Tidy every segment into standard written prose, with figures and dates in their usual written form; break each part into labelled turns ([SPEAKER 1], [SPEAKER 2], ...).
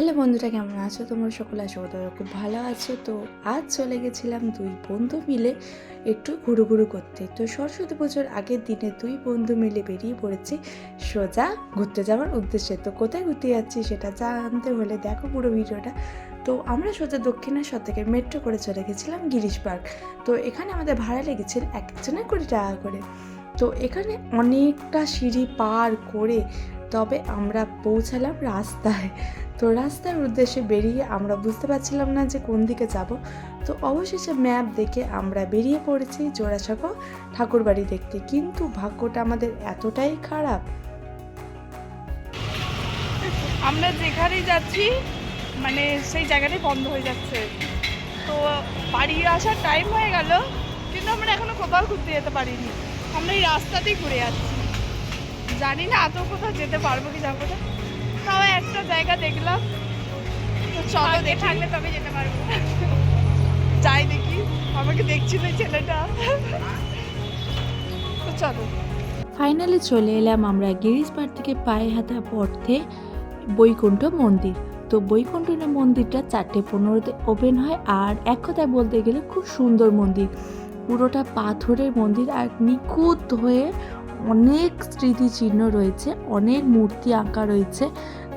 [SPEAKER 1] Hello বন্ধুরা, কেমন আছো? তোমরা সকলে আশা করি তোমরা খুব ভালো আছো। তো আজ চলে গেছিলাম দুই বন্ধু মিলে একটু ঘুরু করতে। তো সরস্বতী পুজোর আগের দিনে দুই বন্ধু মিলে বেরিয়ে পড়েছি সোজা ঘুরতে যাওয়ার উদ্দেশ্যে। তো কোথায় ঘুরতে যাচ্ছি সেটা জানতে হলে দেখো পুরো ভিডিওটা। তো আমরা সোজা দক্ষিণেশ্বর থেকে মেট্রো করে চলে গেছিলাম গিরিশ পার্ক। তো এখানে আমাদের ভাড়া লেগেছিল এক একজনের 20 টাকা করে। তো এখানে অনেকটা সিঁড়ি পার করে তবে আমরা পৌঁছালাম রাস্তায়। তো রাস্তার উদ্দেশ্যে বেরিয়ে আমরা বুঝতে পারছিলাম না যে কোন দিকে যাব। তো অবশেষে ম্যাপ দেখে আমরা বেরিয়ে পড়েছি জোড়াসাঁকো ঠাকুরবাড়ি দেখতে। কিন্তু ভাগ্যটা আমাদের এতটাই খারাপ,
[SPEAKER 2] আমরা যেখানেই যাচ্ছি মানে সেই জায়গাটাই বন্ধ হয়ে যাচ্ছে। তো বাড়ি আসার টাইম হয়ে গেল, কিন্তু আমরা এখনো কোথাও ঘুরতে যেতে পারিনি। আমরা এই রাস্তাতেই ঘুরে যাচ্ছি, জানি না এত কোথাও যেতে পারবো কি যাবো না। তাও একটা জায়গা দেখলাম, তো চলো দেখে থাকলে তবে যেতে পারবো। যাই দেখি, আমাকে দেখছিল এই ছেলেটা। তো চলো।
[SPEAKER 1] ফাইনালি চলে এলাম আমরা গিরিশ পার্ক থেকে পায়ে হাঁটা পথে বৈকুণ্ঠ মন্দির। তো বৈকুণ্ঠ মন্দিরটা 4:15 ওপেন হয়, আর এক কথায় বলতে গেলে খুব সুন্দর মন্দির। পুরোটা পাথরের মন্দির আর নিখুঁত হয়ে অনেক স্মৃতিচিহ্ন রয়েছে, অনেক মূর্তি আঁকা রয়েছে।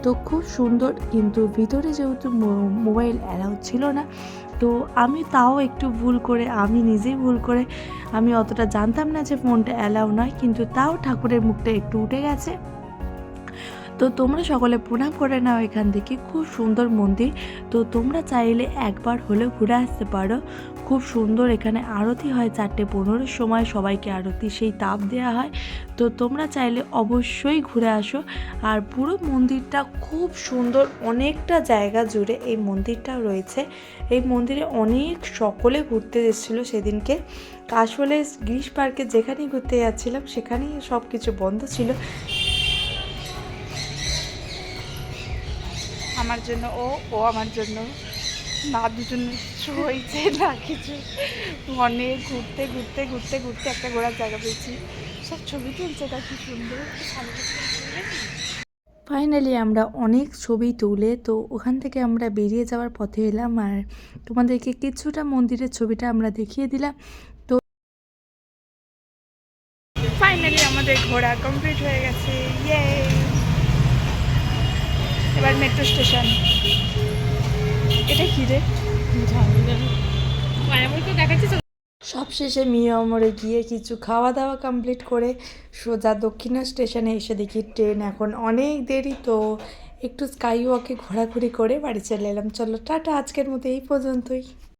[SPEAKER 1] তো খুব সুন্দর, কিন্তু ভিতরে যেহেতু মোবাইল অ্যালাউ ছিল না, তো আমি তাও একটু আমি নিজেই ভুল করে আমি অতটা জানতাম না যে ফোনটা অ্যালাউ নয়, কিন্তু তাও ঠাকুরের মুখটা একটু উঠে গেছে। তো তোমরা সকলে প্রণাম করে নাও এখান থেকে, খুব সুন্দর মন্দির। তো তোমরা চাইলে একবার হলেও ঘুরে আসতে পারো। খুব সুন্দর, এখানে আরতি হয় 4:15 সময়, সবাইকে আরতি সেই তাপ দেওয়া হয়। তো তোমরা চাইলে অবশ্যই ঘুরে আসো। আর পুরো মন্দিরটা খুব সুন্দর, অনেকটা জায়গা জুড়ে এই মন্দিরটা রয়েছে। এই মন্দিরে অনেক সকলে ঘুরতে এসেছিলো সেদিনকে। আসলে গিরিশ পার্কে যেখানেই ঘুরতে যাচ্ছিলাম সেখানেই সব কিছু বন্ধ ছিল।
[SPEAKER 2] আমার জন্য ও আমার জন্য, না দুজন কিছু হয়েছে না কিছু। অনেক ঘুরতে ঘুরতে ঘুরতে ঘুরতে একটা ঘোরার জায়গা পেয়েছি, সব ছবি তুলছে, তা কি সুন্দর।
[SPEAKER 1] ফাইনালি আমরা অনেক ছবি তুলে তো ওখান থেকে আমরা বেরিয়ে যাওয়ার পথে এলাম, আর তোমাদেরকে কিছুটা মন্দিরের ছবিটা আমরা দেখিয়ে দিলাম। তো
[SPEAKER 2] ফাইনালি আমাদের ঘোরা কমপ্লিট হয়ে গেছে, ইয়ে। এবার মেট্রো স্টেশন। এটা কি রে? দেখাচ্ছি।
[SPEAKER 1] সবশেষে মিয়ামরে গিয়ে কিছু খাওয়া দাওয়া কমপ্লিট করে সোজা দক্ষিণা স্টেশনে এসে দেখি ট্রেন এখন অনেক দেরি। তো একটু স্কাই ওয়াকে ঘোরাঘুরি করে বাড়ি চলে এলাম। চলো টাটা, আজকের মতো এই পর্যন্তই।